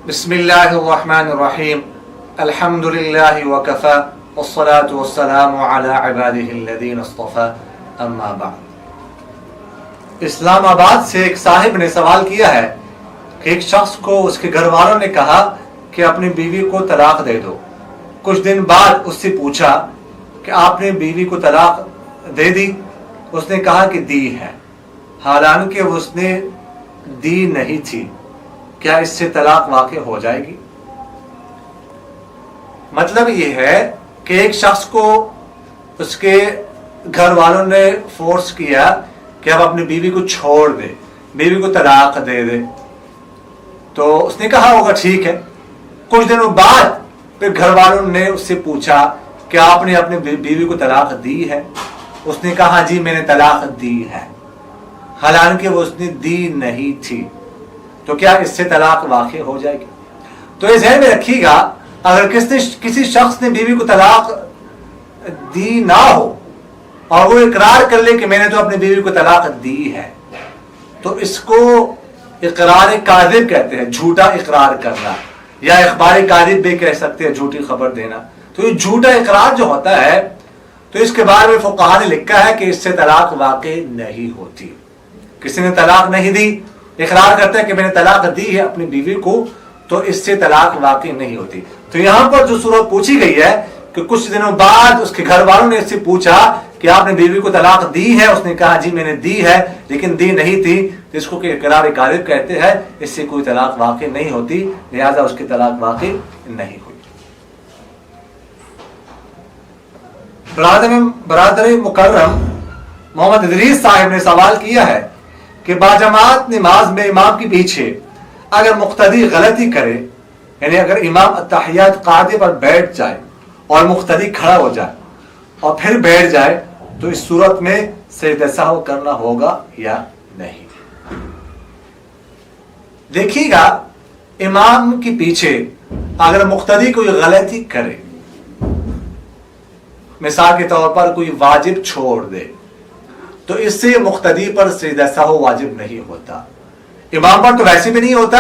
بسم اللہ الرحمن الرحیم الحمد للہ وکفی والصلاة والسلام علی عبادہ الذین اصطفی اما بعد۔ اسلام آباد سے ایک صاحب نے سوال کیا ہے کہ ایک شخص کو اس کے گھر والوں نے کہا کہ اپنی بیوی کو طلاق دے دو۔ کچھ دن بعد اس سے پوچھا کہ آپ نے بیوی کو طلاق دے دی؟ اس نے کہا کہ دی ہے، حالانکہ اس نے دی نہیں تھی۔ کیا اس سے طلاق واقع ہو جائے گی؟ مطلب یہ ہے کہ ایک شخص کو اس کے گھر والوں نے فورس کیا کہ اب اپنی بیوی کو چھوڑ دے، بیوی کو طلاق دے دے، تو اس نے کہا ہوگا ٹھیک ہے۔ کچھ دنوں بعد پھر گھر والوں نے اس سے پوچھا کہ آپ نے اپنی بیوی کو طلاق دی ہے؟ اس نے کہا جی میں نے طلاق دی ہے، حالانکہ وہ اس نے دی نہیں تھی۔ تو کیا اس سے طلاق واقع ہو جائے گی؟ تو یہ ذہن میں رکھیے گا، اگر کسی شخص نے بیوی کو طلاق دی نہ ہو اور وہ اقرار کر لے کہ میں نے تو اپنی بیوی کو طلاق دی ہے، تو اس کو اقرار کاذب کہتے ہیں، جھوٹا اقرار کرنا، یا اخبار کاذب بھی کہہ سکتے ہیں، جھوٹی خبر دینا۔ تو یہ جھوٹا اقرار جو ہوتا ہے تو اس کے بارے میں فقہاء نے لکھا ہے کہ اس سے طلاق واقع نہیں ہوتی۔ کسی نے طلاق نہیں دی، اقرار کرتا ہے کہ میں نے طلاق دی ہے اپنی بیوی کو، تو اس سے طلاق واقع نہیں ہوتی۔ تو یہاں پر جو صورت پوچھی گئی ہے کہ کچھ دنوں بعد اس کے گھر والوں نے اس سے پوچھا کہ آپ نے بیوی کو طلاق دی ہے، اس نے کہا جی میں نے دی ہے لیکن دی نہیں تھی، تو اس کو کہ اقرار کاذب کہتے ہیں، اس سے کوئی طلاق واقع نہیں ہوتی، لہذا اس کی طلاق واقع نہیں ہوئی۔ برادر مکرم محمد ادریس صاحب نے سوال کیا ہے کہ باجماعت نماز میں امام کے پیچھے اگر مقتدی غلطی کرے، یعنی اگر امام التحیات قاعدے پر بیٹھ جائے اور مقتدی کھڑا ہو جائے اور پھر بیٹھ جائے، تو اس صورت میں سجدہ سہو کرنا ہوگا یا نہیں؟ دیکھیے گا، امام کے پیچھے اگر مقتدی کوئی غلطی کرے، مثال کے طور پر کوئی واجب چھوڑ دے، تو اس سے مقتدی پر سجدہ سہو واجب نہیں ہوتا، امام پر تو ویسے بھی نہیں ہوتا،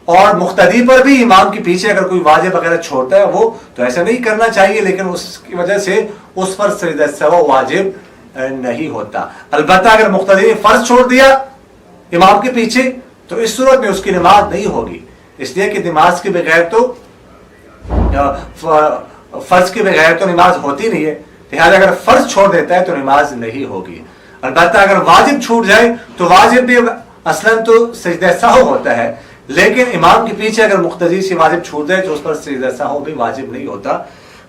اور مقتدی پر بھی امام کے پیچھے اگر کوئی واجب وغیرہ چھوڑتا ہے وہ تو ایسا نہیں کرنا چاہیے، لیکن اس کی وجہ سے اس پر سجدہ سہو واجب نہیں ہوتا۔ البتہ اگر مقتدی نے فرض چھوڑ دیا امام کے پیچھے، تو اس صورت میں اس کی نماز نہیں ہوگی، اس لیے کہ نماز کے بغیر تو فرض کے بغیر تو نماز ہوتی نہیں ہے، لہٰذا اگر فرض چھوڑ دیتا ہے تو نماز نہیں ہوگی۔ البتہ اگر واجب چھوٹ جائے تو واجب بھی اصلاً تو سجدہ سہو ہوتا ہے، لیکن امام کے پیچھے اگر مقتدی سے واجب چھوٹ جائے تو اس پر سجدہ سہو بھی واجب نہیں ہوتا۔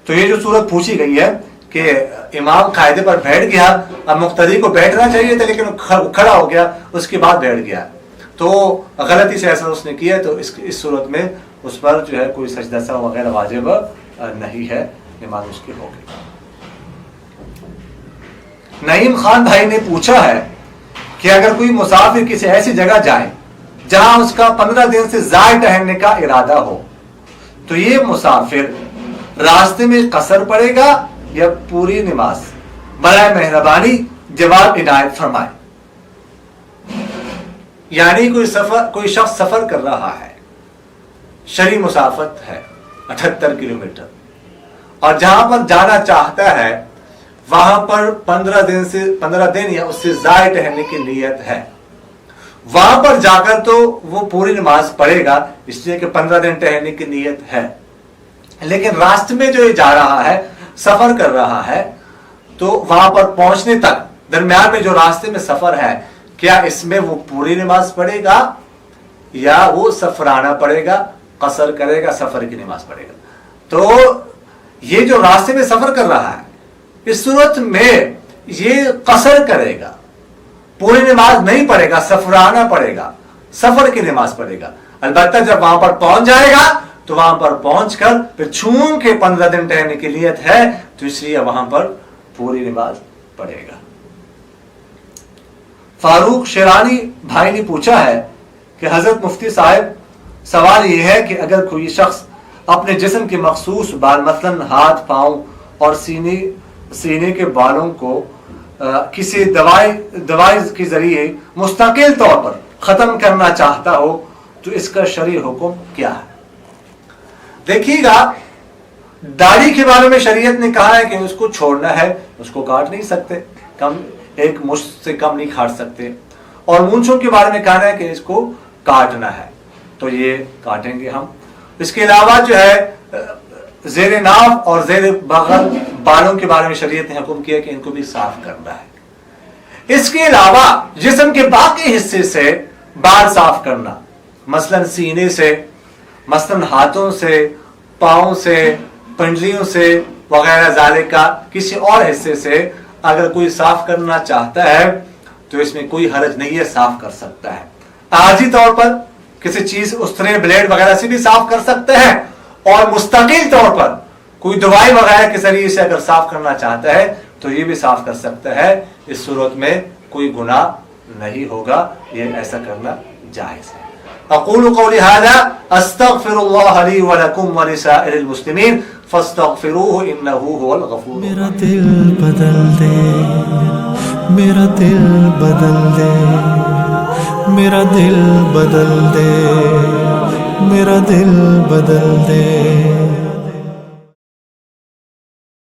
تو یہ جو صورت پوچھی گئی ہے کہ امام قاعدے پر بیٹھ گیا، اب مقتدی کو بیٹھنا چاہیے تھا لیکن کھڑا ہو گیا، اس کے بعد بیٹھ گیا، تو غلطی سے ایسا اس نے کیا، تو اس صورت میں اس پر جو ہے کوئی سجدہ سہو وغیرہ واجب نہیں ہے، نماز اس کی ہوگی۔ نعیم خان بھائی نے پوچھا ہے کہ اگر کوئی مسافر کسی ایسی جگہ جائے جہاں اس کا 15 دن سے زائد ٹہلنے کا ارادہ ہو، تو یہ مسافر راستے میں قصر پڑے گا یا پوری نماز؟ برائے مہربانی جواب عنایت فرمائے۔ یعنی کوئی شخص سفر کر رہا ہے، شرعی مسافت ہے 78 کلومیٹر، اور جہاں پر جانا چاہتا ہے وہاں پر 15 دن یا اس سے زائد ٹہلنے کی نیت ہے، وہاں پر جا کر تو وہ پوری نماز پڑھے گا، اس لیے کہ 15 دن ٹہلنے کی نیت ہے، لیکن راستے میں جو یہ جا رہا ہے، سفر کر رہا ہے، تو وہاں پر پہنچنے تک درمیان میں جو راستے میں سفر ہے، کیا اس میں وہ پوری نماز پڑھے گا یا وہ سفرانہ پڑھے گا، قصر کرے گا، سفر کی نماز پڑھے گا؟ تو یہ جو راستے میں سفر کر رہا ہے، اس صورت میں یہ قصر کرے گا، پوری نماز نہیں پڑھے گا، سفرانہ پڑھے گا، سفر کی نماز پڑھے گا۔ البتہ جب وہاں پر پہنچ جائے گا تو وہاں پر پہنچ کر پھر چون کے 15 دن ٹہلنے کی نیت ہے تو اس لیے وہاں پر پوری نماز پڑھے گا۔ فاروق شیرانی بھائی نے پوچھا ہے کہ حضرت مفتی صاحب، سوال یہ ہے کہ اگر کوئی شخص اپنے جسم کے مخصوص بال، مثلاً ہاتھ، پاؤں اور سینے کے بالوں کو کسی دوائی کے ذریعے مستقل طور پر ختم کرنا چاہتا ہو، تو اس کا شرعی حکم کیا ہے؟ دیکھیے گا داڑھی کے بارے میں شریعت نے کہا ہے کہ اس کو چھوڑنا ہے, اس کو کاٹ نہیں سکتے, کم ایک مشت سے کم نہیں کاٹ سکتے. اور مونچھوں کے بارے میں کہنا ہے کہ اس کو کاٹنا ہے تو یہ کاٹیں گے ہم. اس کے علاوہ جو ہے زیر ناف اور زیر بغل بالوں کے بارے میں شریعت نے حکم کیا کہ ان کو بھی صاف کرنا ہے. اس کے علاوہ جسم کے باقی حصے سے بال صاف کرنا, مثلا سینے سے, مثلا ہاتھوں سے, پاؤں سے, پنجریوں سے وغیرہ ذالک کا کسی اور حصے سے اگر کوئی صاف کرنا چاہتا ہے تو اس میں کوئی حرج نہیں ہے, صاف کر سکتا ہے. عارضی طور پر کسی چیز استرے بلیڈ وغیرہ سے بھی صاف کر سکتے ہیں, اور مستقل طور پر کوئی دوائی وغیرہ کے ذریعے سے اگر صاف کرنا چاہتا ہے تو یہ بھی صاف کر سکتا ہے. اس صورت میں کوئی گناہ نہیں ہوگا, یہ ایسا کرنا جائز ہے. اقول قولی هذا استغفر الله لي ولكم ولسائر المسلمين فاستغفروه انه هو الغفور. میرا دل بدل دے, میرا دل بدل دے, میرا دل بدل دے, میرا دل بدل دے.